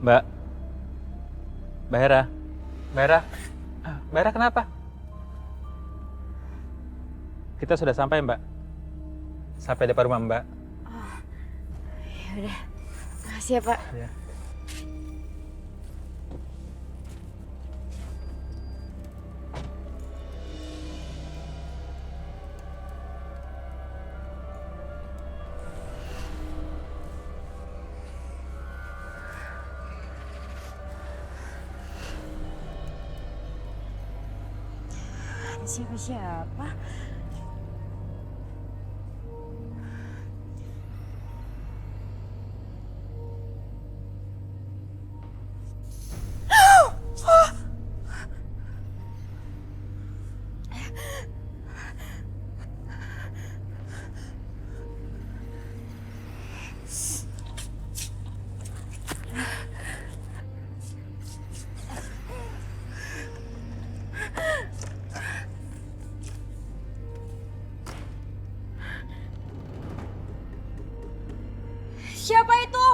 Mbak. Mbak Hera. Mbak Hera. Mbak Hera kenapa? Kita sudah sampai, Mbak. Sampai depan rumah Mbak. Oh, ya udah. Makasih ya, Pak. Ya. Siapa-siapa? Siapa itu?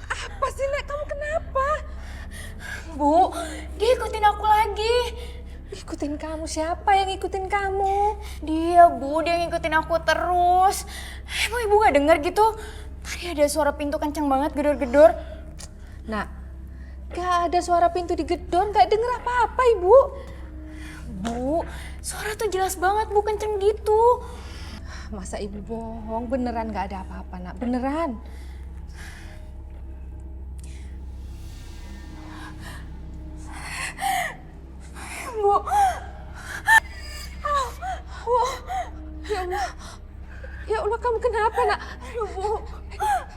Apa sih, Nek? Kamu kenapa? Bu, dia ikutin aku lagi. Ikutin kamu? Siapa yang ikutin kamu? Dia, Bu. Dia ngikutin aku terus. Emang Ibu gak denger gitu? Tadi ada suara pintu kenceng banget, gedor-gedor. Nak, gak ada suara pintu digedor, gak denger apa-apa Ibu. Bu, suara tuh jelas banget, Bu. Kenceng gitu. Masa Ibu bohong? Beneran gak ada apa-apa, Nak. Beneran. Bu. Bu, ya Allah. Ya Allah, kamu kenapa, Nak? Aduh, Bu.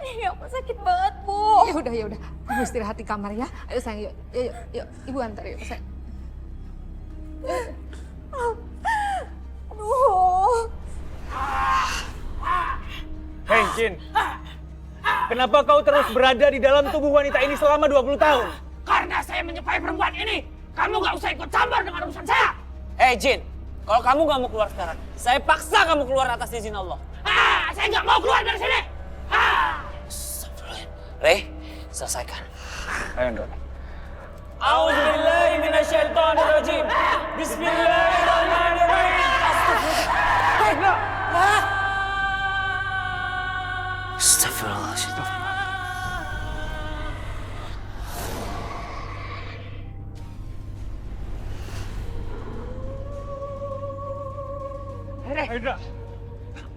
Ini aku sakit banget, Bu. Ya udah. Kamu istirahat di kamar ya. Ayo sayang, yuk. Ibu antar yuk, sayang. Aduh. Hei, Jin. Kenapa kau terus berada di dalam tubuh wanita ini selama 20 tahun? Karena saya menyukai perempuan ini. Kamu gak usah ikut campur dengan urusan saya. Hei Jin, kalau kamu gak mau keluar sekarang, saya paksa kamu keluar atas izin Allah. Saya gak mau keluar dari sini. Rey, selesaikan. Ayo, Ndok. A'udzubillahi minasyaitonirrajim. Bismillahirrahmanirrahim. Astagfirullahaladzim.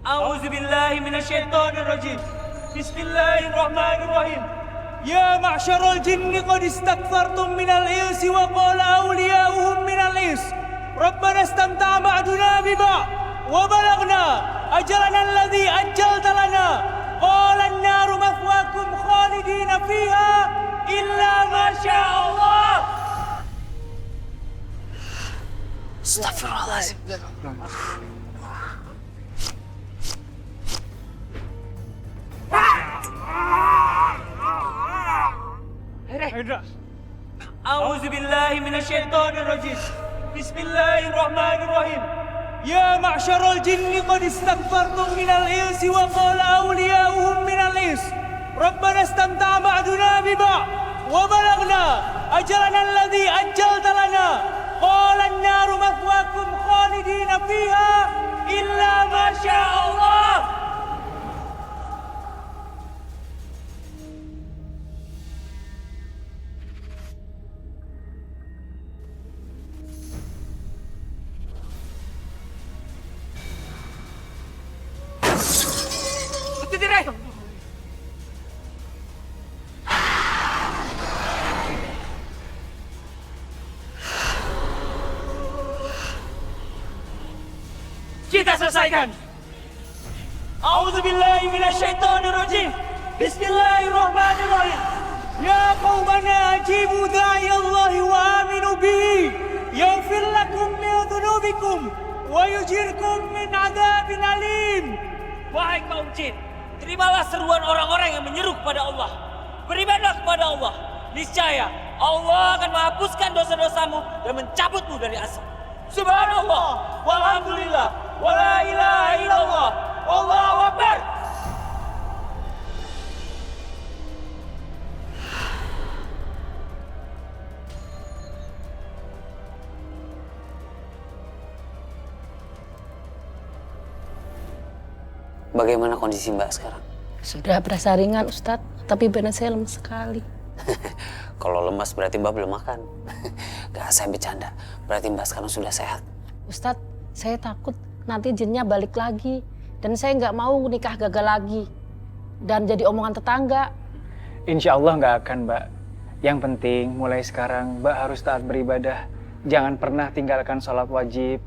A'udzubillahi minasyaitonirrajim. Bismillahirrahmanirrahim. يا معشر الجن قد استكثرتم من الإنس وقال أولياؤهم من الإنس ربنا استمتع بعضنا ببعض وبلغنا أجلنا الذي أجلت لنا قال النار مثواكم خالدين فيها إلا ما شاء الله. Astagfirullahaladzim. A'udzubillahi minasyaitonirrajim. Bismillahirrahmanirrahim. يا معشر الجن قد استكبرتم من الإنس وقال أولياؤهم من الإنس ربنا استمتع بعضنا ببعض وبلغنا أجلنا الذي أجلت لنا قال النار مثواكم خالدين فيها إلا ما شاء الله. Kita selesaikan. A'udzubillahi minasyaitonirrajim. Bismillahirrahmanirrahim. Ya qaumana ajibu da'i Allah wa aminu bihi yaghfir lakum min dhunubikum wa yujirkum min adzabin alim. Wahai kaum jin, terimalah seruan orang-orang yang menyeru kepada Allah. Beribadah kepada Allah. Niscaya Allah akan menghapuskan dosa-dosamu dan mencabutmu dari asap. Subhanallah, walhamdulillah, wala ilaha illallah, wallahu akbar. Bagaimana kondisi Mbak sekarang? Sudah berasa ringan Ustadz, tapi badan saya lemes sekali. Kalau lemas berarti Mbak belum makan. Gak, saya bercanda. Berarti Mbak sekarang sudah sehat. Ustadz, saya takut nanti jinnya balik lagi. Dan saya nggak mau nikah gagal lagi. Dan jadi omongan tetangga. Insya Allah nggak akan, Mbak. Yang penting mulai sekarang Mbak harus taat beribadah. Jangan pernah tinggalkan sholat wajib.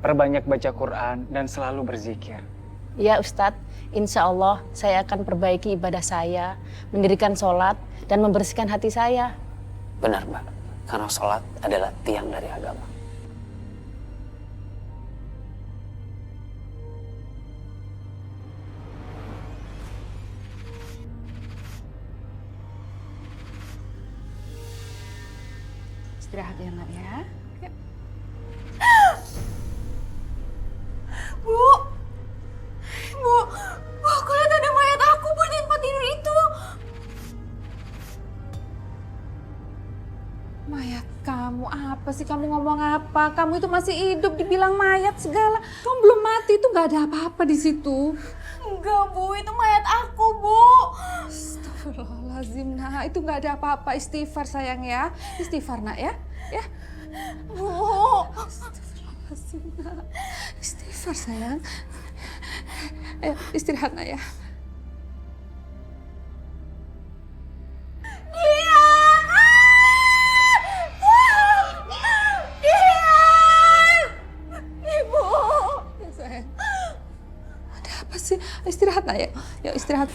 Perbanyak baca Quran dan selalu berzikir. Ya Ustadz, insya Allah saya akan perbaiki ibadah saya, mendirikan sholat, dan membersihkan hati saya. Benar Mbak, karena sholat adalah tiang dari agama. Istirahat ya nak ya. Bu, aku lihat ada mayat aku Bu di tempat tidur itu. Mayat kamu apa sih? Kamu ngomong apa? Kamu itu masih hidup dibilang mayat segala. Kamu belum mati, itu nggak ada apa-apa di situ. Enggak Bu, itu mayat aku Bu. Astagfirullahaladzim nak, itu nggak ada apa-apa. Istighfar sayang ya, istighfar nak ya, ya. Bu. Astagfirullahaladzim nak, istighfar sayang. Ayo istirahat nak ya. Ibu. Ya, sayang. Ada apa sih? Istirahat nak ya, yuk istirahat.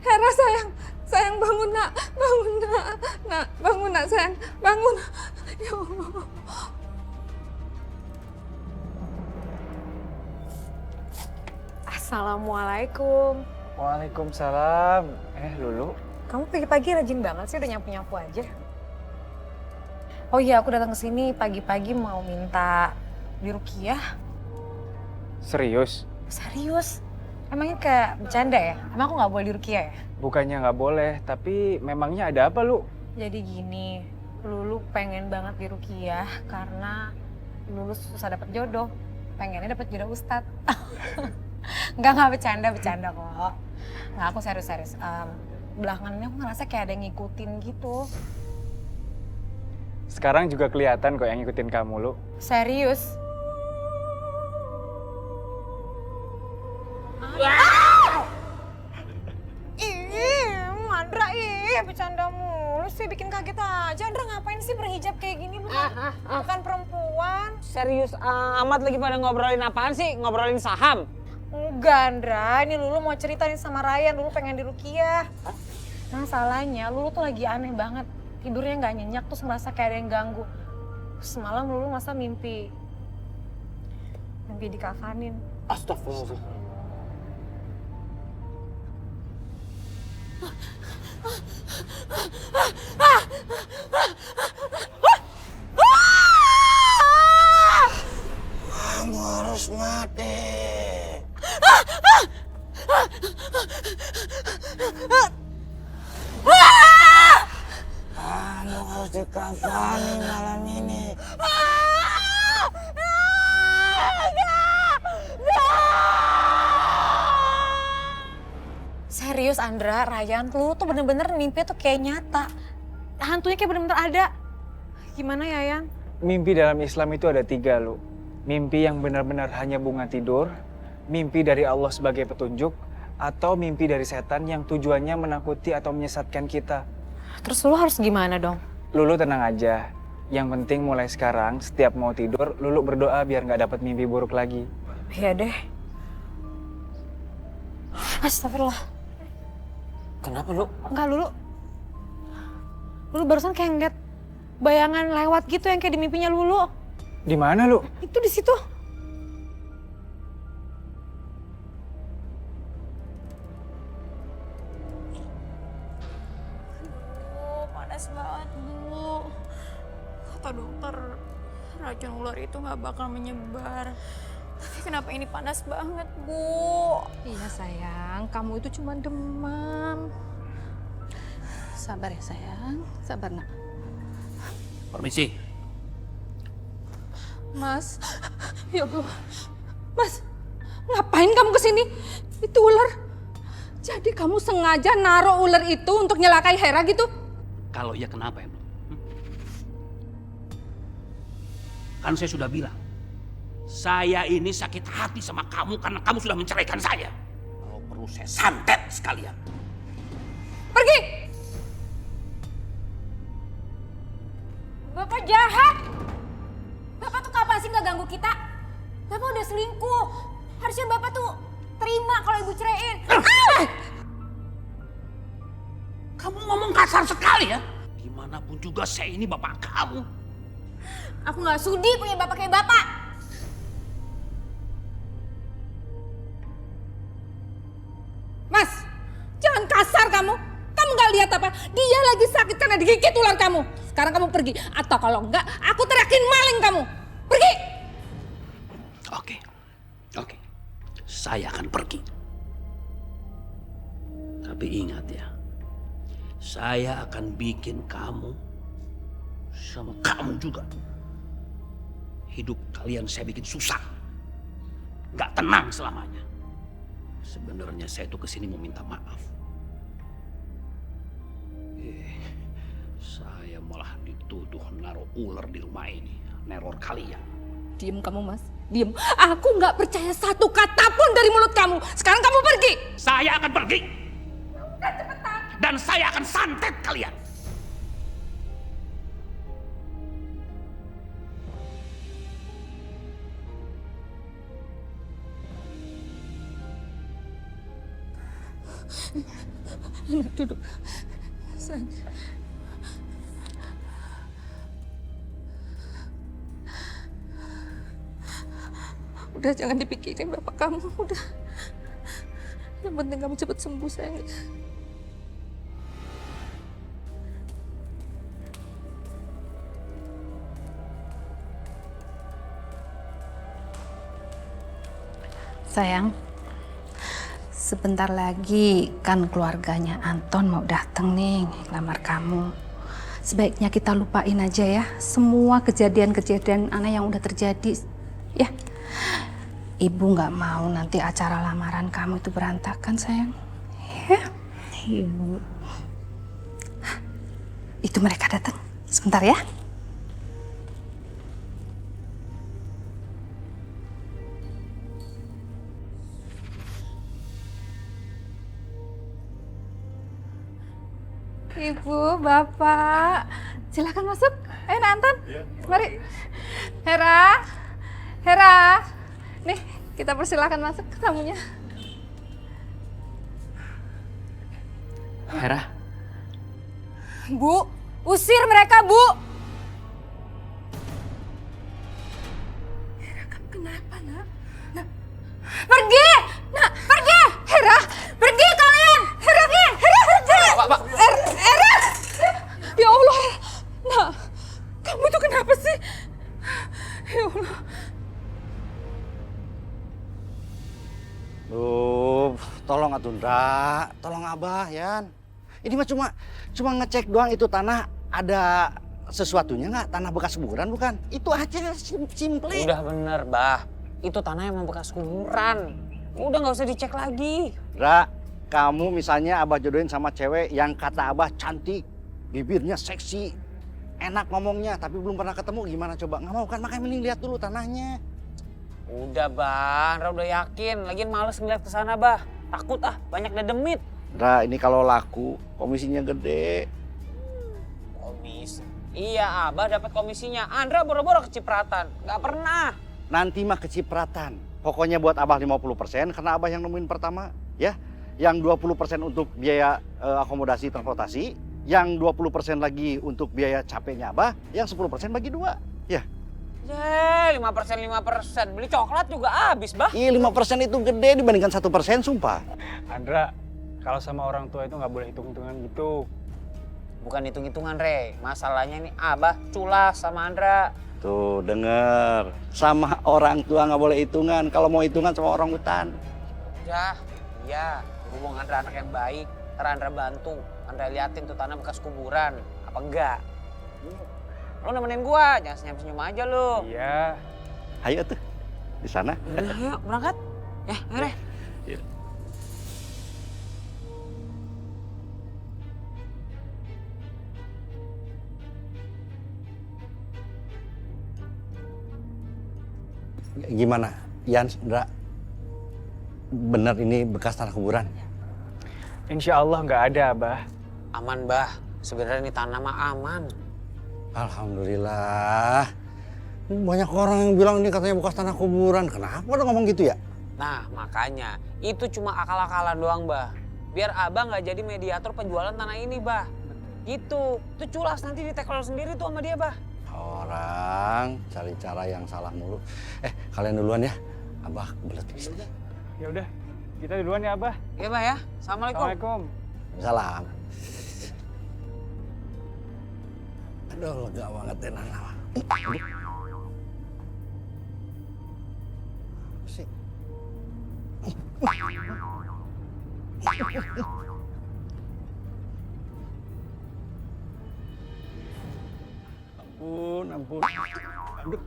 Hera sayang, sayang bangun nak, bangun nak sayang, bangun. Ya Allah. Assalamualaikum. Waalaikumsalam. Lulu. Kamu pagi-pagi rajin banget sih udah nyapu-nyapu aja. Oh iya, aku datang ke sini pagi-pagi mau minta diruqyah. Serius? Serius? Emangnya kayak bercanda ya? Emang aku nggak boleh diruqyah ya? Bukannya nggak boleh, tapi memangnya ada apa, Lu? Jadi gini, Lulu pengen banget diruqyah karena Lulu susah dapet jodoh. Pengennya dapet jodoh Ustadz. Nggak bercanda kok. Nggak, aku serius. Belakangan aku ngerasa kayak ada yang ngikutin gitu. Sekarang juga kelihatan kok yang ngikutin kamu, Lu. Serius? Andra, bercanda mulu sih, bikin kaget aja. Andra ngapain sih berhijab kayak gini? Bukan perempuan. Serius amat lagi pada ngobrolin apaan sih? Ngobrolin saham? Enggak, Andra. Ini Lulu mau cerita nih sama Ryan. Lulu pengen diruqyah. Masalahnya Lulu tuh lagi aneh banget. Tidurnya nggak nyenyak, terus merasa kayak ada yang ganggu. Semalam Lulu masa mimpi dikafanin. Astagfirullah. Kamu harus mati. Kamu harus dikafani malam ini. Serius Andra, Ryan, Lulu tuh bener-bener mimpi tuh kayak nyata. hantunya kayak bener-bener ada. Gimana ya, Yan? Mimpi dalam Islam itu ada 3, Lu. Mimpi yang benar-benar hanya bunga tidur, mimpi dari Allah sebagai petunjuk, atau mimpi dari setan yang tujuannya menakuti atau menyesatkan kita. Terus lu harus gimana dong? Lulu tenang aja. Yang penting mulai sekarang, setiap mau tidur, Lulu berdoa biar nggak dapat mimpi buruk lagi. Iya deh. Astagfirullah. Kenapa lu? Enggak, Lulu. Lulu barusan kayak ngeliat bayangan lewat gitu yang kayak di mimpinya Lulu. Di mana, Lu? Itu di situ. Panas banget, Bu. Kata dokter, racun ular itu nggak bakal menyebar. Tapi kenapa ini panas banget, Bu? Iya sayang, kamu itu cuma demam. Sabar ya sayang, sabar nak. Permisi. Mas, ya Allah. Mas, ngapain kamu kesini? Itu ular. Jadi kamu sengaja naruh ular itu untuk nyelakai Hera gitu? Kalau iya kenapa emang? Kan saya sudah bilang, saya ini sakit hati sama kamu karena kamu sudah menceraikan saya. Kalau perlu saya santet sekalian. Pergi! Bapak jahat! Bapak tuh kapan sih nggak ganggu kita? Bapak udah selingkuh. Harusnya Bapak tuh terima kalau Ibu ceraiin. Kamu ngomong kasar sekali ya. Dimanapun juga saya ini bapak kamu. Aku nggak sudi punya Bapak kayak Bapak. Mas, jangan kasar kamu. Kamu nggak lihat apa? Dia lagi sakit karena digigit ular kamu. Sekarang kamu pergi. Atau kalau enggak, aku teriakin maling kamu. Pergi! Oke. Saya akan pergi. Tapi ingat ya, saya akan bikin kamu sama kamu juga. Hidup kalian saya bikin susah. Nggak tenang selamanya. Sebenarnya saya tuh kesini mau minta maaf. Saya malah dituduh naruh ular di rumah ini. Neror kalian. Diem kamu mas, diem. Aku nggak percaya satu kata pun dari mulut kamu. Sekarang kamu pergi. Saya akan pergi. Dan saya akan santet kalian. Duduk. Sayang. Udah jangan dipikirin bapak kamu, udah. Yang penting kamu cepat sembuh sayang. Sayang, sebentar lagi kan keluarganya Anton mau datang nih ngelamar kamu. Sebaiknya kita lupain aja ya semua kejadian-kejadian aneh yang udah terjadi. Ya, Ibu nggak mau nanti acara lamaran kamu itu berantakan sayang. Ya, Ibu. Itu mereka datang. Sebentar ya. Ibu, Bapak, silakan masuk. Anton, mari. Hera, nih kita persilakan masuk ke tamunya. Hera, Bu, usir mereka, Bu. Hera, kamu kenapa, nak? Pergi! Nak, pergi! Hera, Pergi kalian! Hera! Ya Allah, nah, kamu itu kenapa sih? Ya Allah. Duh, tolong Atundra, tolong Abah, Yan. Ini mah cuma ngecek doang itu tanah ada sesuatunya nggak? Tanah bekas kuburan bukan? Itu aja simple. udah bener, Bah. Itu tanah emang bekas kuburan. Udah nggak usah dicek lagi. Dra, kamu misalnya Abah jodohin sama cewek yang kata Abah cantik, bibirnya seksi, enak ngomongnya, tapi belum pernah ketemu. Gimana coba? Nggak mau kan? Makanya mending lihat dulu tanahnya. Udah Bah, Andra udah yakin. Lagian males ngeliat ke sana Bah. Takut banyak dedemit. Nah, ini kalau laku komisinya gede. Komisi? Iya, Abah dapat komisinya. Andra boro-boro kecipratan. Nggak pernah. Nanti mah kecipratan. Pokoknya buat Abah 50% karena Abah yang nemuin pertama, ya. Yang 20% untuk biaya akomodasi transportasi, yang 20% lagi untuk biaya capeknya Abah, yang 10% bagi 2. Ya. 5%. Beli coklat juga habis, Bah. Iya, 5% itu gede dibandingkan 1%, sumpah. Andra, kalau sama orang tua itu nggak boleh hitung-hitungan gitu. Bukan hitung-hitungan, Re. Masalahnya nih Abah culas sama Andra. Tuh, denger. Sama orang tua nggak boleh hitungan. Kalau mau hitungan sama orang hutan. Ya, iya. Berhubung Andra anak yang baik, ntar Andra bantu. Andra liatin tuh tanah bekas kuburan. Apa enggak? Lo nemenin gua, jangan senyum-senyum aja lo. Iya. Ayo tuh, di sana. Udah, yuk berangkat. Ya, ayo Re. Gimana, Yan, Indra? Bener ini bekas tanah kuburan? Insya Allah nggak ada, Abah. Aman, Bah. Sebenarnya ini tanah mah aman. Alhamdulillah. Banyak orang yang bilang ini katanya bekas tanah kuburan. Kenapa udah ngomong gitu ya? Nah, makanya itu cuma akal-akalan doang, Bah. Biar Abah nggak jadi mediator penjualan tanah ini, Bah. Gitu. Itu culas nanti ditekel sendiri tuh sama dia, Bah. Orang cari cara yang salah mulu. Kalian duluan ya. Abah kebelet bisa. Ya udah, kita duluan ya, Abah. Iya, Bah ya. Assalamualaikum. Assalamualaikum. Salam. Aduh, lega banget ya Nana. Sih. Ampun. Aduh.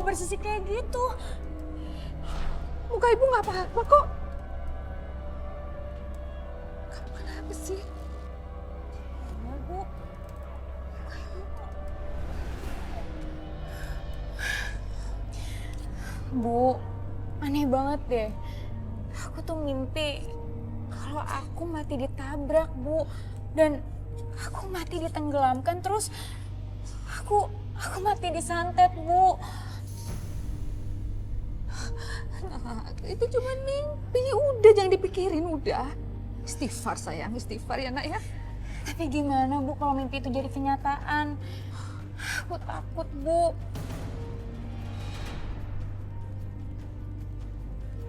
Bersisik kayak gitu. Muka ibu nggak apa-apa kok. Kamu kenapa sih? Ya, Bu. Bu, aneh banget deh. Aku tuh mimpi kalau aku mati ditabrak, Bu. Dan aku mati ditenggelamkan, terus aku mati disantet, Bu. Nah, itu cuma mimpi, udah jangan dipikirin, udah. Istighfar sayang, istighfar ya nak ya. Tapi gimana Bu kalau mimpi itu jadi kenyataan? Aku takut Bu.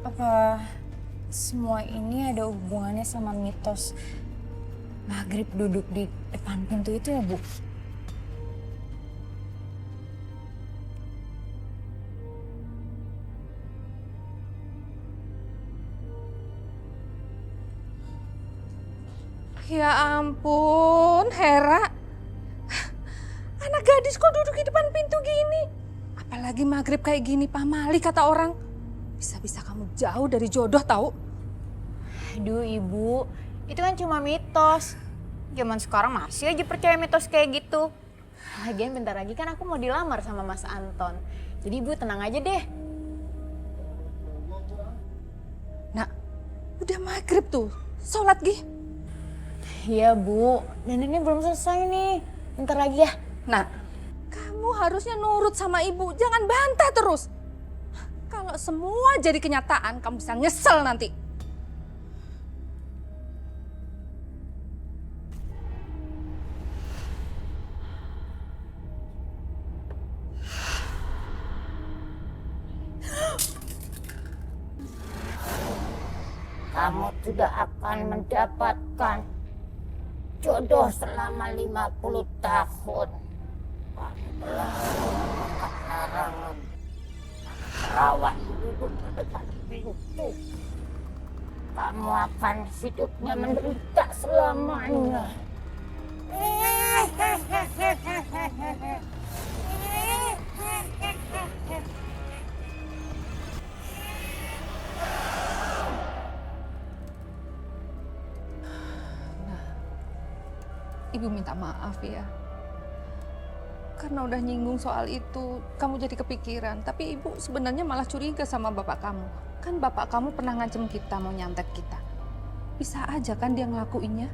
Apa semua ini ada hubungannya sama mitos Maghrib duduk di depan pintu itu ya Bu? Ya ampun, Hera. Anak gadis kok duduk di depan pintu gini? Apalagi maghrib kayak gini, pamali kata orang. Bisa-bisa kamu jauh dari jodoh tahu? Aduh Ibu, itu kan cuma mitos. Zaman sekarang masih aja percaya mitos kayak gitu. Lagian bentar lagi kan aku mau dilamar sama Mas Anton. Jadi Ibu tenang aja deh. Udah maghrib tuh, sholat Gi. Iya Bu, dan ini belum selesai nih. Bentar lagi ya. Nah, kamu harusnya nurut sama ibu, jangan bantah terus. Kalau semua jadi kenyataan, kamu bisa nyesel nanti. Kamu tidak akan mendapatkan jodoh selama 50 tahun. Kamu telah memakan larangan. Rawan duduk di depan pintu. Kamu akan hidupnya menderita selamanya. Ibu minta maaf ya. Karena udah nyinggung soal itu, kamu jadi kepikiran. Tapi ibu sebenarnya malah curiga sama bapak kamu. Kan bapak kamu pernah ngancem kita mau nyantet kita. Bisa aja kan dia ngelakuinnya.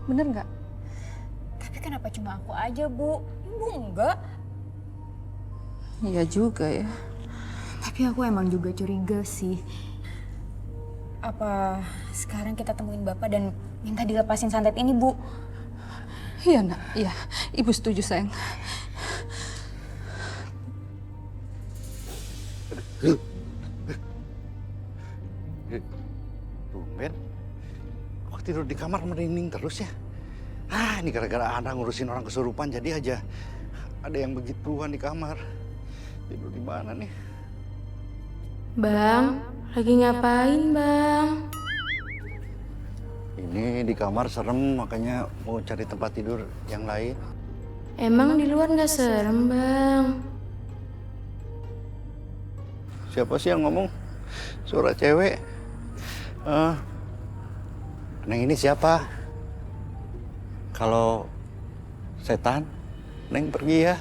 Bener nggak? Tapi kenapa cuma aku aja Bu? Ibu enggak? Iya juga ya. Tapi aku emang juga curiga sih. Apa sekarang kita temuin Bapak dan minta dilepasin santet ini, Bu? Iya nak, iya. Ibu setuju sayang. Tumben, waktu tidur di kamar merinding terus ya. Ini gara-gara Anda ngurusin orang kesurupan jadi aja ada yang begituan di kamar. Tidur di mana nih? Bang, lagi ngapain bang? Ini di kamar serem, makanya mau cari tempat tidur yang lain. Emang di luar nggak serem bang? Siapa sih yang ngomong? Suara cewek. Neng ini siapa? Kalau setan, Neng pergi ya.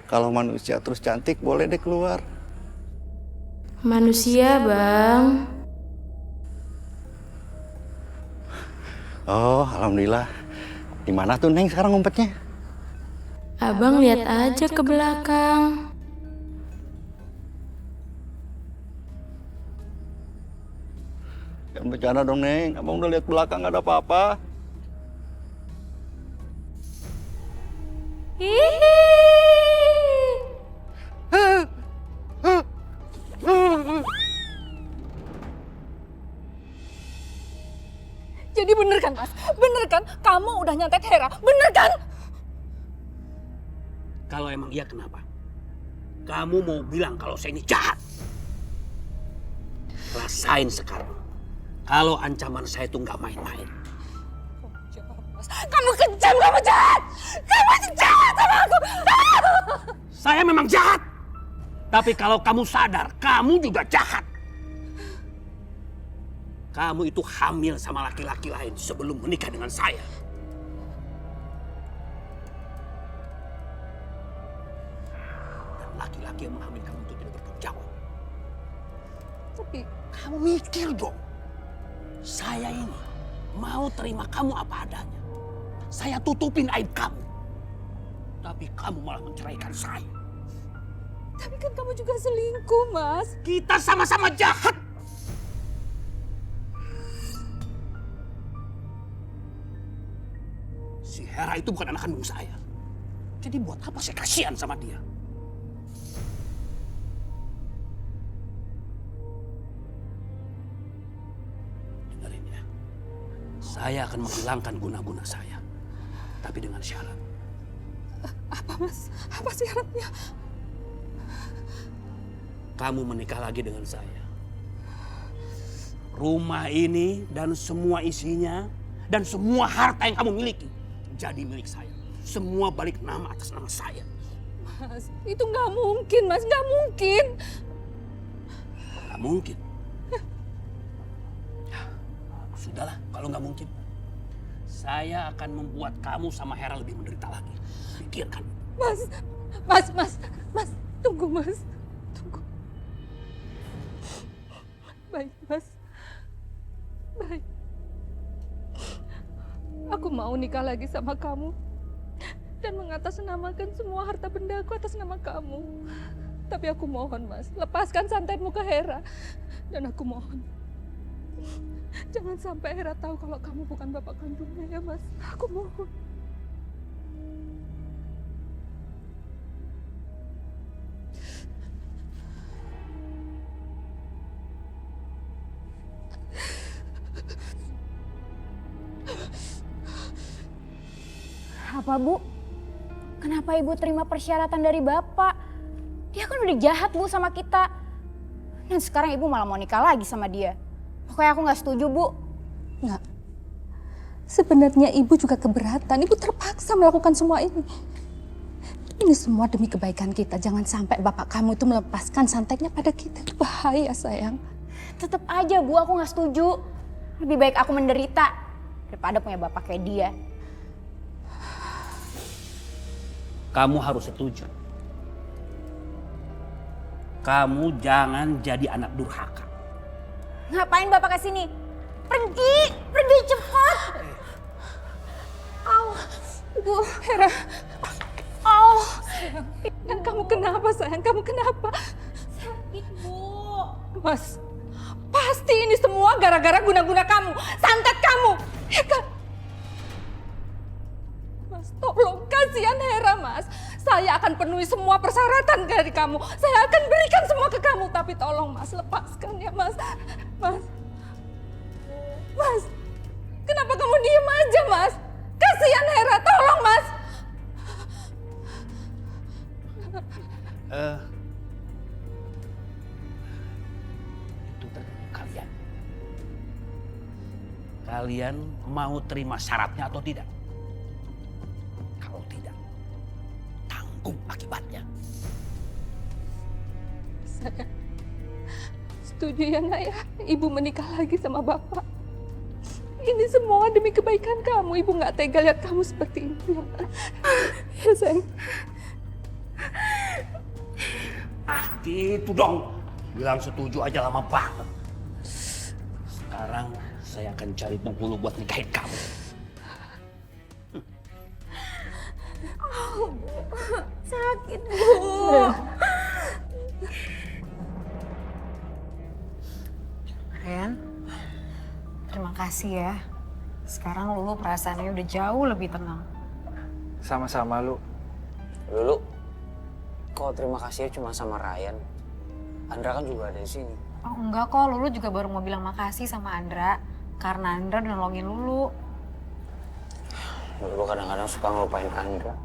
Kalau manusia terus cantik, boleh deh keluar. Manusia bang. Oh, alhamdulillah. Di mana tuh Neng sekarang ngumpetnya? Abang lihat aja ke belakang. Jangan bercanda dong Neng, abang udah lihat belakang gak ada apa-apa. Jadi bener kan Mas? Bener kan? Kamu udah nyantet Hera, bener kan? Kalau emang iya kenapa? Kamu mau bilang kalau saya ini jahat? Rasain sekarang. Kalau ancaman saya itu nggak main-main. Kamu kejam, kamu jahat! Kamu jahat sama aku! Saya memang jahat. Tapi kalau kamu sadar, kamu juga jahat. Kamu itu hamil sama laki-laki lain sebelum menikah dengan saya. Dan laki-laki yang menghamil kamu itu tidak bertanggung jawab. Tapi kamu mikir dong. Saya ini mau terima kamu apa adanya. Saya tutupin aib kamu. Tapi kamu malah menceraikan saya. Tapi kan kamu juga selingkuh, Mas. Kita sama-sama jahat. Si Hera itu bukan anak kandung saya. Jadi buat apa saya kasihan sama dia? Dengerin ya. Saya akan menghilangkan guna-guna saya. Tapi dengan syarat. Apa, Mas? Apa syaratnya? Kamu menikah lagi dengan saya. Rumah ini dan semua isinya dan semua harta yang kamu miliki jadi milik saya. Semua balik nama atas nama saya. Mas, itu nggak mungkin, Mas. Nggak mungkin. Nggak mungkin. Sudahlah, kalau nggak mungkin. Saya akan membuat kamu sama Hera lebih menderita lagi. Pikirkan. Mas, tunggu Mas. Tunggu. Baik, Mas. Baik. Aku mau nikah lagi sama kamu dan mengatasnamakan semua harta bendaku atas nama kamu. Tapi aku mohon, Mas, lepaskan santetmu ke Hera. Dan aku mohon, jangan sampai Hera tahu kalau kamu bukan bapak kandungnya ya, Mas. Aku mohon. Apa, Bu? Kenapa Ibu terima persyaratan dari Bapak? Dia kan udah jahat, Bu, sama kita. Dan sekarang Ibu malah mau nikah lagi sama dia. Pokoknya aku nggak setuju, Bu. Nggak. Sebenarnya Ibu juga keberatan. Ibu terpaksa melakukan semua ini. Ini semua demi kebaikan kita. Jangan sampai bapak kamu itu melepaskan santetnya pada kita. Itu bahaya, sayang. Tetep aja, Bu, aku nggak setuju. Lebih baik aku menderita daripada punya bapak kayak dia. Kamu harus setuju. Kamu jangan jadi anak durhaka. Ngapain Bapak kesini? Pergi! Pergi cepat! Au! Bu, Hera. Au! Dan kamu kenapa, sayang? Kamu kenapa? Sakit, Bu. Mas, pasti ini semua gara-gara guna-guna kamu. Santet kamu, ya kan? Mas, tolong kasihan Hera, Mas. Saya akan penuhi semua persyaratan dari kamu. Saya akan berikan semua ke kamu. Tapi tolong, Mas, lepaskan ya, Mas. Mas. Mas, kenapa kamu diem aja, Mas? Kasihan Hera, tolong, Mas. Itu tergantung kalian. Kalian mau terima syaratnya atau tidak? Kalau tidak, tanggung akibatnya. Saya setuju ya, Nak ya. Ibu menikah lagi sama Bapak. Ini semua demi kebaikan kamu. Ibu nggak tega lihat kamu seperti ini. Ya, sayang. Gitu dong. Bilang setuju aja lama banget. Sekarang saya akan cari penghulu buat nikahin kamu. Oh, Bu. Sakit, Bu. Ren, terima kasih ya. Sekarang Lulu perasaannya udah jauh lebih tenang. Sama-sama, Lu. Lulu, kok terima kasih cuma sama Ryan? Andra kan juga ada di sini. Oh enggak kok, Lulu juga baru mau bilang makasih sama Andra. Karena Andra udah nolongin Lulu. Lulu kadang-kadang suka ngelupain Andra.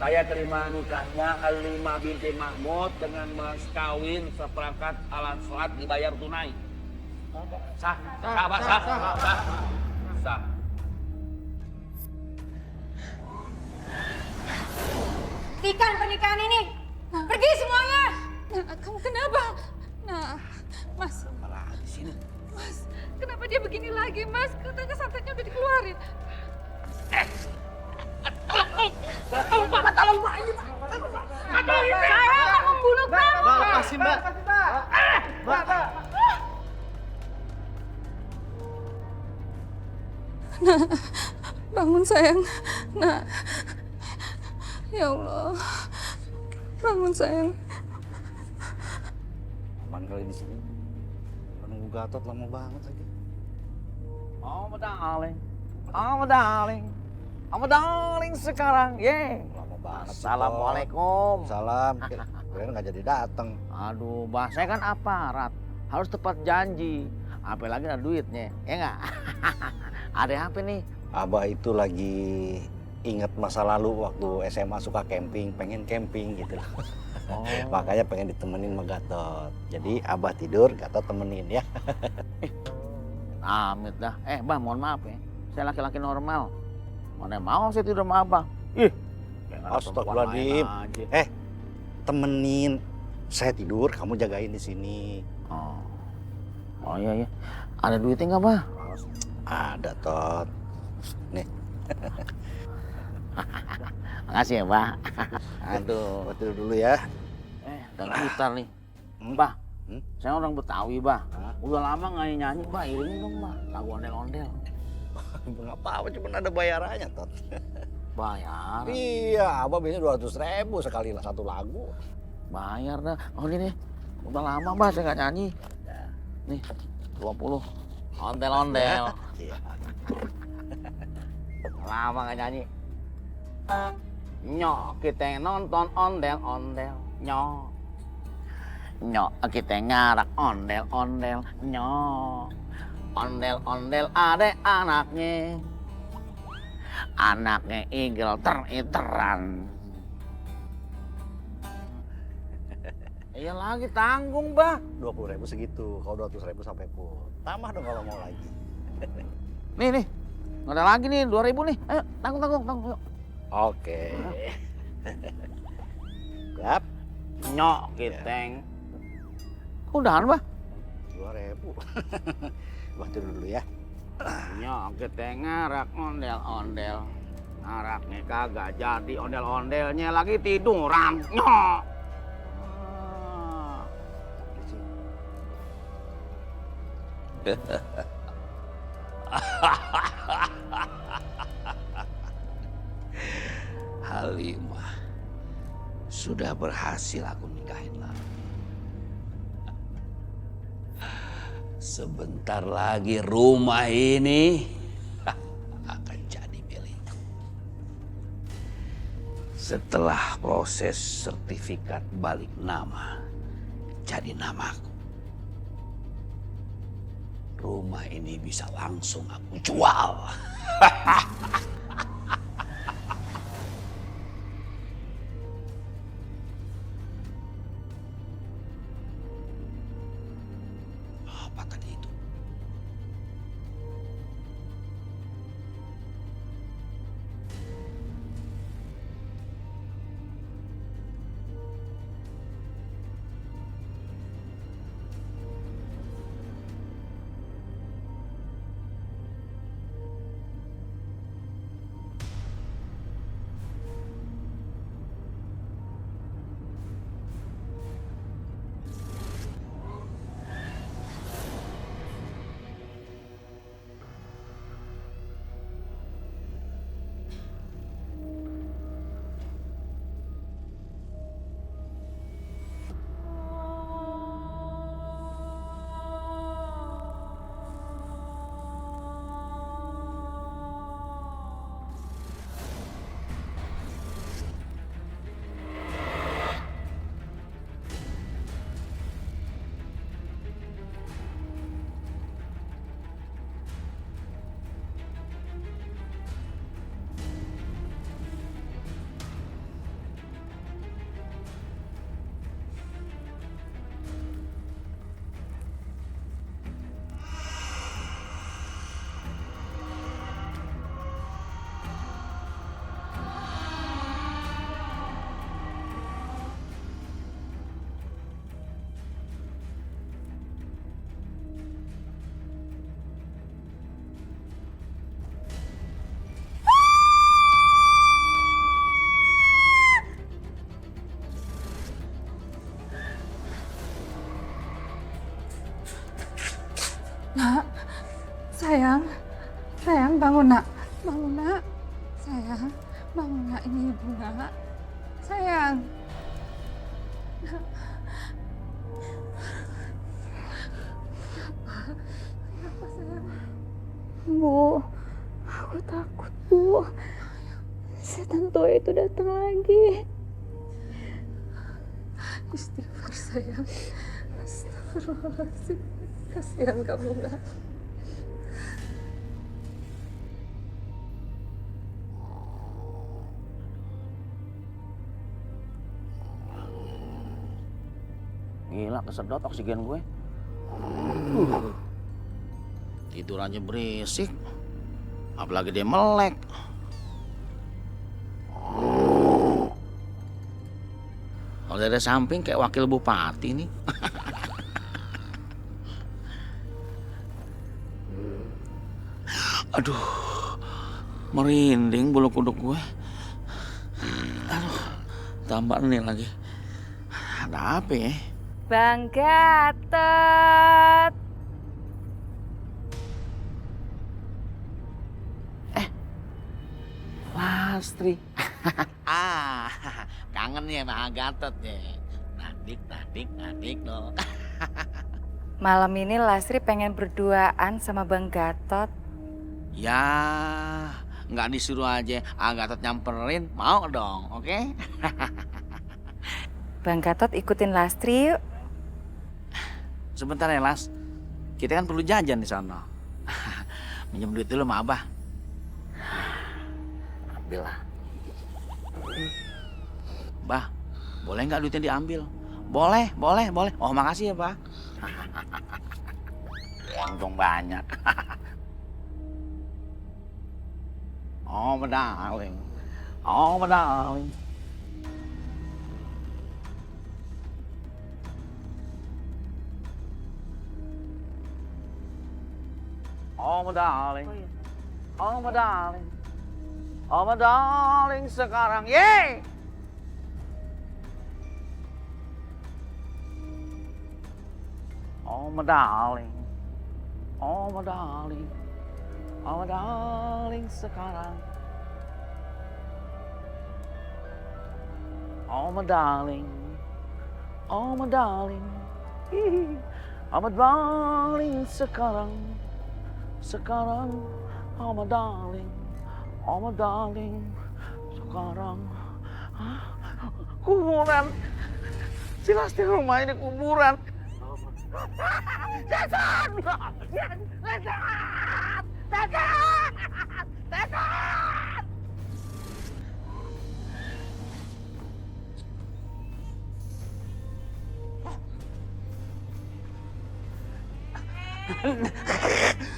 Saya terima nikahnya Halimah binti Mahmud dengan mas kawin seperangkat alat sholat dibayar tunai. Sah, sah, Pak, sah, sah, sah. Hentikan pernikahan ini. Pergi semuanya. Nah, kamu kenapa? Nah, Mas. Malah di sini. Mas, kenapa dia begini lagi, Mas? Katanya santetnya udah dikeluarin. Tolong Pak, tolong Pak, ini Pak. Saya akan membunuh kamu. Mbak, lepasin, Mbak. Mbak. Nah, bangun sayang. Nah, ya Allah, bangun sayang. Aman kali di sini. Menunggu Gatot lama banget lagi. Oh, darling. Oh, darling. Oh, darling sekarang. Ye. Lama banget. Assalamualaikum. Salam. Kalian nggak jadi datang. Aduh, bahasanya kan aparat. Harus tepat janji. Apalagi ada duitnya. Ya nggak? Ada apa nih? Abah itu lagi inget masa lalu waktu SMA suka camping, pengen camping gitu loh. Oh. Makanya pengen ditemenin sama Gatot. Jadi Abah tidur, Gatot temenin ya. Amit dah. Bang, mohon maaf ya. Saya laki-laki normal. Mana mau saya tidur sama Abang? Ih. Astagfirullahaladzim. Temenin. Saya tidur, kamu jagain di sini. Oh iya iya. Ada duitnya nggak, Bah? Ada, Tot. Nih. Makasih ya, Bah. Aduh, tidur dulu ya. Dan gitar nih. Bah, saya orang Betawi, Bah. Udah lama nggak nyanyi, Bah. Iringin dong, Bah. Lagu ondel-ondel. Nggak apa-apa, cuma ada bayarannya, Tot. Bayar. Iya, Abah biasanya 200.000 sekali lah satu lagu. Bayar dah. Oh ini nih. Udah lama, Bah, saya nggak nyanyi. Nih, 20. Ondel-ondel. Iya. Lama nggak nyanyi. Nyok, kita nonton ondel-ondel. Nyok. Nyok, kita ngarak ondel-ondel. Nyok. Ondel-ondel ada anaknya. Anaknya igel ter-iteran. Iya lagi tanggung, Bah. 20.000 segitu, kalau 200.000 sampai pun. Tambah dong kalau mau lagi. Nih. Nggak ada lagi nih, 2.000 nih. Ayo, tanggung. Yuk. Oke. Siap. Nyok, kiteng. Udahan, Bah. 2.000. Bah, tidur dulu ya. Nyok, kiteng ngarak ondel-ondel. Ngaraknya kagak jadi, ondel-ondelnya lagi tiduran. Nyok. Halimah, sudah berhasil aku nikahin Lara. Sebentar lagi rumah ini akan jadi milikku. Setelah proses sertifikat balik nama jadi namaku, rumah ini bisa langsung aku jual. Apa tadi itu? Nak, sayang bangun nak, sayang bangun nak, ini ibu nak, sayang. Kenapa sayang? Bu, aku takut, Bu. Setan tua itu datang lagi. Istighfar sayang, astagfirullahaladzim. Kasihan kamu nak. Gila, kesedot oksigen gue. Tidurannya berisik. Apalagi dia melek. Kalau dari samping kayak wakil bupati nih. Aduh, merinding bulu kuduk gue. Aduh, tambah ini lagi. Ada apa ya? Bang Gatot. Lastri. Kangen ya sama Gatot ya. Nadik dong. Malam ini Lastri pengen berduaan sama Bang Gatot. Ya, nggak disuruh aja. Gatot nyamperin, mau dong, oke? Bang Gatot ikutin Lastri yuk. Sebentar ya, Las. Kita kan perlu jajan di sana. Minjem duit dulu sama Abah. Ambil lah. Bah, boleh nggak duitnya diambil? Boleh. Oh, makasih ya, Pak. Untung banyak. Oh, darling. Oh, darling. Oh, darling. Oh, darling. Oh, darling sekarang. Yeay! Oh, darling. Oh, darling. Oh, darling sekarang. Oh, darling. Oh, darling. Oh, darling sekarang. Sekarang, oh, darling. Oh, darling. Sekarang. Kuburan. Jelas di rumah ini kuburan. Setan!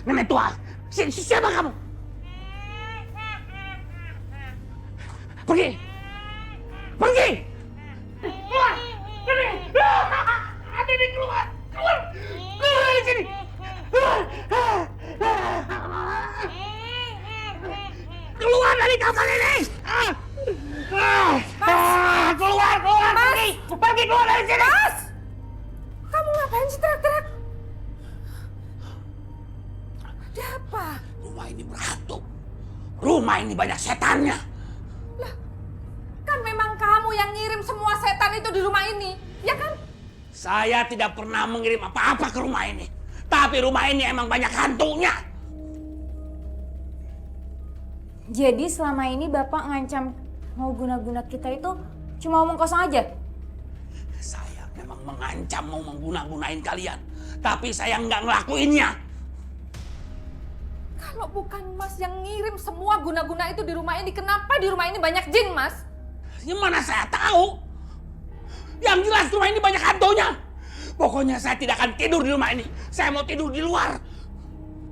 Nenek tua, siapa kamu? Pergi! Keluar! Nenek keluar! Keluar dari sini! Keluar dari kamar ini! Keluar! Pergi keluar dari sini! Mas! Kamu ngapain sih teriak-teriak? Ada apa? Rumah ini berhantu. Rumah ini banyak setannya. Lah, kan memang kamu yang ngirim semua setan itu di rumah ini, ya kan? Saya tidak pernah mengirim apa-apa ke rumah ini. Tapi rumah ini emang banyak hantunya. Jadi selama ini Bapak ngancam mau guna-guna kita itu cuma omong kosong aja? Saya memang mengancam mau mengguna-gunain kalian. Tapi saya nggak ngelakuinnya. Kalau bukan Mas yang ngirim semua guna-guna itu di rumah ini, kenapa di rumah ini banyak jin, Mas? Ya mana saya tahu. Yang jelas rumah ini banyak hantunya. Pokoknya saya tidak akan tidur di rumah ini. Saya mau tidur di luar.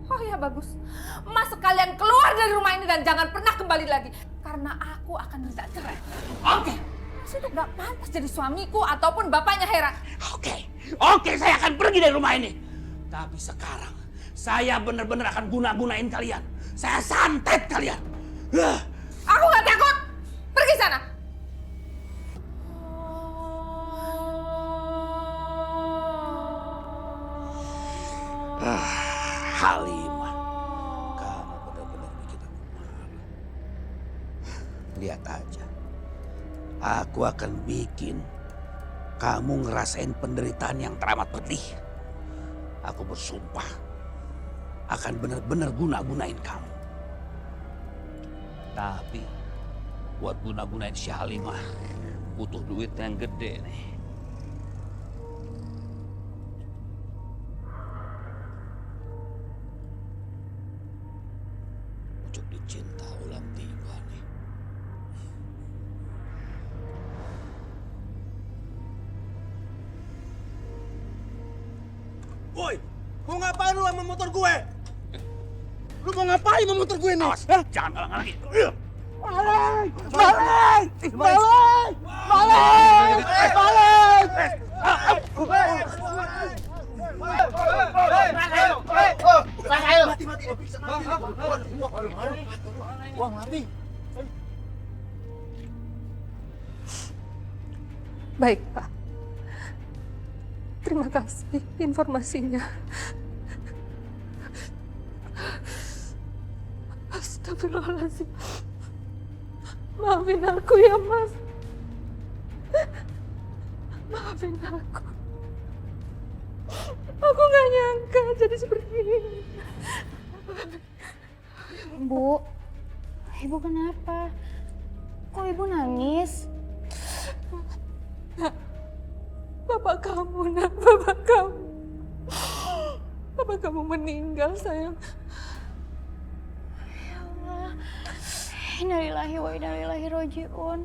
Oh ya bagus. Mas sekalian keluar dari rumah ini dan jangan pernah kembali lagi. Karena aku akan minta cerai. Oke. Mas itu gak pantas jadi suamiku ataupun bapaknya Hera. Oke, saya akan pergi dari rumah ini. Tapi sekarang saya benar-benar akan guna-gunain kalian. Saya santet kalian. Aku gak takut. Pergi sana. Halimah, kamu benar-benar bikin aku malu. Lihat aja, aku akan bikin kamu ngerasain penderitaan yang teramat pedih. Aku bersumpah akan benar-benar guna-gunain kamu. Tapi buat guna-gunain si Halimah butuh duit yang gede nih. Pucuk dicinta ulang tiba nih. Woi, mau ngapain lu sama motor gue? Lu mau ngapain sama motor gue nih? Awas, jangan galang lagi. Balik! Balik! Balik! Balik! Balik! Mati, mati. Wah, mati. Baik, Pak. Terima kasih informasinya. Astagfirullahaladzim. Maafin aku ya, Mas. Maafin aku. Aku gak nyangka jadi seperti ini. Bu, ibu kenapa? Kok ibu nangis? Bapak kamu, nak. Bapak kamu. Bapak kamu meninggal, sayang. Ya Allah. Innalillahi wa inna ilaihi raji'un.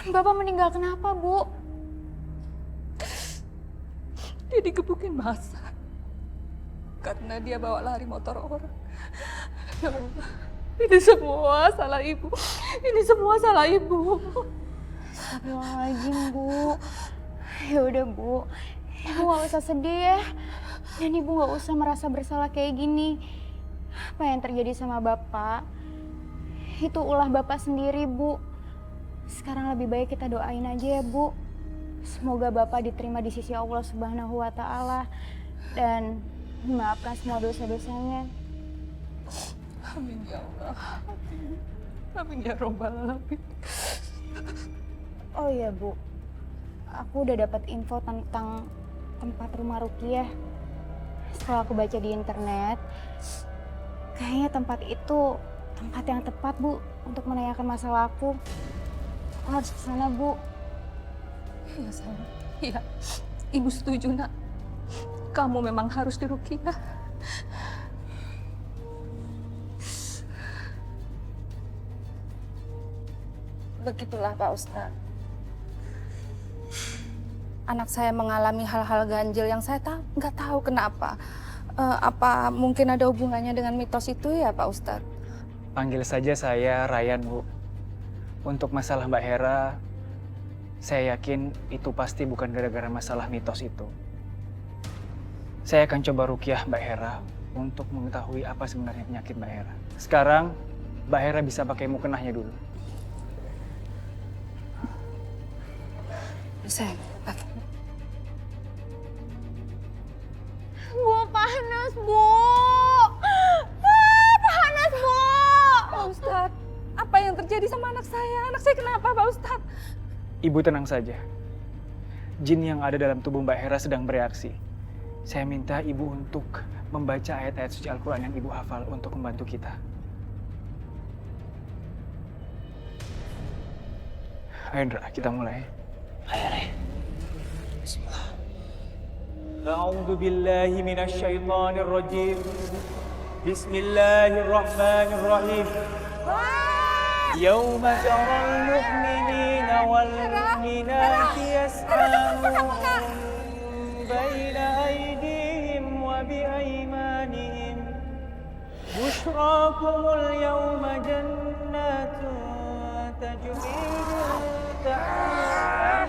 Bapak meninggal kenapa, Bu? Dia digebukin massa. Karena dia bawa lari motor orang. Ya Allah. Ini semua salah ibu. Ini semua salah ibu. Astagfirullahaladzim, Bu. Ya udah, Bu. Ibu gak usah sedih ya. Dan ibu gak usah merasa bersalah kayak gini. Apa yang terjadi sama Bapak, itu ulah Bapak sendiri, Bu. Sekarang lebih baik kita doain aja ya, Bu. Semoga Bapak diterima di sisi Allah Subhanahu wa Ta'ala. Dan memaafkan semua dosa-dosanya. Amin ya Allah. Amin ya Rabbal Alamin. Oh iya, Bu. Aku udah dapat info tentang tempat rumah Rukiah. Setelah aku baca di internet, kayaknya tempat itu tempat yang tepat, Bu, untuk menanyakan masalah aku. Aku harus ke sana, Bu. Iya, sayang. Iya. Ibu setuju, nak. Kamu memang harus dirukiah. Begitulah Pak Ustadz. Anak saya mengalami hal-hal ganjil yang saya nggak tahu kenapa. Apa mungkin ada hubungannya dengan mitos itu ya Pak Ustadz? Panggil saja saya Ryan, Bu. Untuk masalah Mbak Hera, saya yakin itu pasti bukan gara-gara masalah mitos itu. Saya akan coba rukiah Mbak Hera untuk mengetahui apa sebenarnya penyakit Mbak Hera. Sekarang, Mbak Hera bisa pakai mukenahnya dulu. Saya pakai. Bu, panas, Bu. Panas, Bu. Pak Ustadz, apa yang terjadi sama anak saya? Anak saya kenapa Pak Ustadz? Ibu tenang saja. Jin yang ada dalam tubuh Mbak Hera sedang bereaksi. Saya minta Ibu untuk membaca ayat-ayat suci Al-Quran yang Ibu hafal untuk membantu kita. Ayo Indra, kita mulai. Ayo, Bismillah. أعوذ بالله من الشيطان الرجيم بسم الله الرحمن الرحيم يوم ترى المؤمنين والمؤمنات يسعى نورهم بين أيديهم وبأيمانهم بشراكم اليوم جنات تجري من تحتها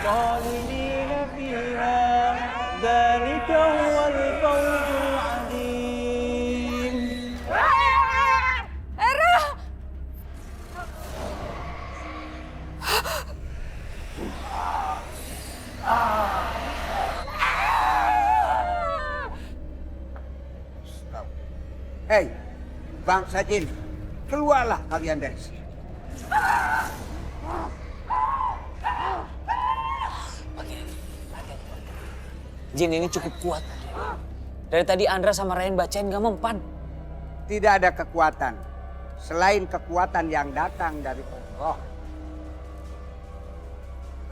خالدين فيها ذلك هو الفوز العظيم. Hei, bangsa jin, keluarlah kalian dari sini. Jin ini cukup kuat. Dari tadi Andra sama Ryan bacain gak mempan. Tidak ada kekuatan selain kekuatan yang datang dari Allah.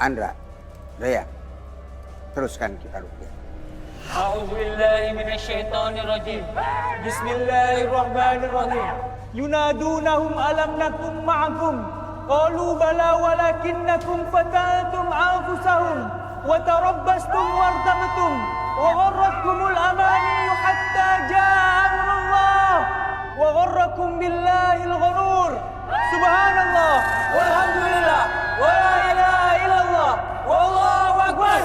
Andra, Raya, teruskan kita rukyah. أعوذ بالله من الشيطان الرجيم بسم الله الرحمن الرحيم ينادونهم ألم نكن معكم قالوا بلى ولكنكم فتنتم أنفسهم وتربصتم وارتبتم وغرتكم الأماني حتى جاء أمر الله وغركم بالله الغرور سبحان الله والحمد لله ولا إله إلا الله والله أكبر.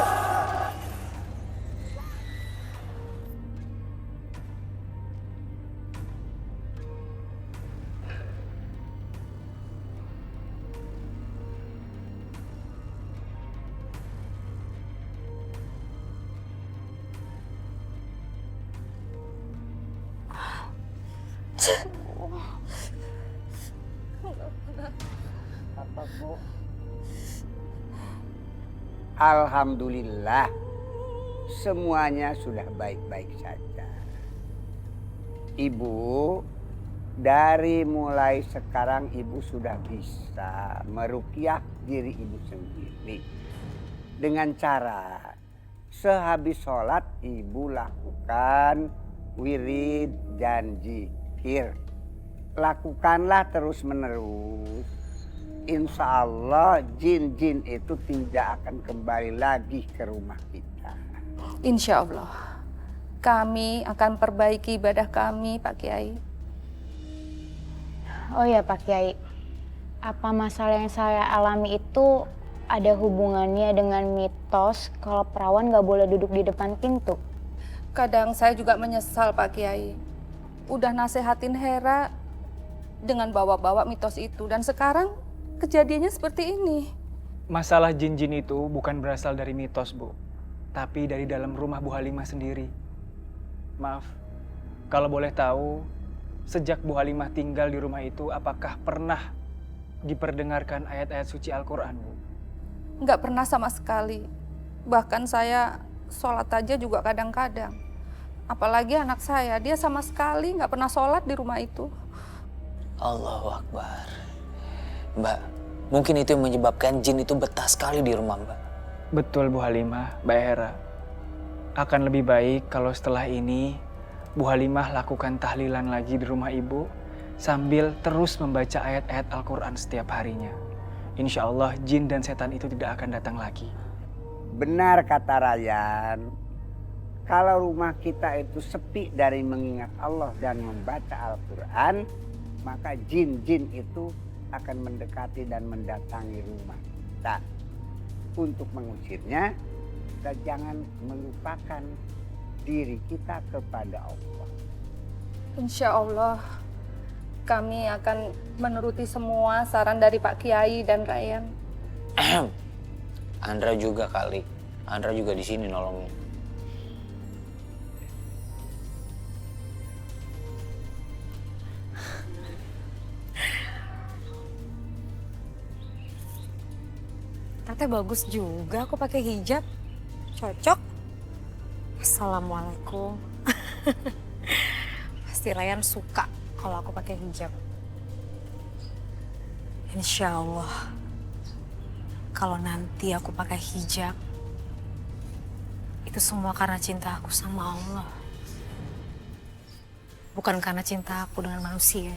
Apa, Bu? Alhamdulillah, semuanya sudah baik-baik saja. Ibu, dari mulai sekarang Ibu sudah bisa meruqyah diri Ibu sendiri. Dengan cara sehabis sholat Ibu lakukan wirid dan zikir. Lakukanlah terus-menerus. Insya Allah jin-jin itu tidak akan kembali lagi ke rumah kita. Insya Allah, kami akan perbaiki ibadah kami, Pak Kiai. Oh ya Pak Kiai, apa masalah yang saya alami itu ada hubungannya dengan mitos kalau perawan nggak boleh duduk di depan pintu? Kadang saya juga menyesal, Pak Kiai. Udah nasehatin Hera dengan bawa-bawa mitos itu, dan sekarang kejadiannya seperti ini. Masalah jin-jin itu bukan berasal dari mitos, Bu. Tapi dari dalam rumah Bu Halimah sendiri. Maaf, kalau boleh tahu, sejak Bu Halimah tinggal di rumah itu, apakah pernah diperdengarkan ayat-ayat suci Al-Quran, Bu? Nggak pernah sama sekali. Bahkan saya sholat aja juga kadang-kadang. Apalagi anak saya, dia sama sekali nggak pernah sholat di rumah itu. Allahu Akbar. Mbak, mungkin itu yang menyebabkan jin itu betah sekali di rumah Mbak. Betul Bu Halimah, Mbak Hera. Akan lebih baik kalau setelah ini Bu Halimah lakukan tahlilan lagi di rumah Ibu sambil terus membaca ayat-ayat Al-Quran setiap harinya. Insya Allah jin dan setan itu tidak akan datang lagi. Benar kata Ryan, kalau rumah kita itu sepi dari mengingat Allah dan membaca Al-Quran, maka jin-jin itu akan mendekati dan mendatangi rumah kita. Untuk mengusirnya, kita jangan melupakan diri kita kepada Allah. Insya Allah, kami akan menuruti semua saran dari Pak Kiai dan Ryan. Andra juga kali. Andra juga di sini nolongin. Tante bagus juga aku pakai hijab. Cocok. Assalamualaikum. Pasti Ryan suka kalau aku pakai hijab. Insya Allah, kalau nanti aku pakai hijab, itu semua karena cinta aku sama Allah. Bukan karena cinta aku dengan manusia.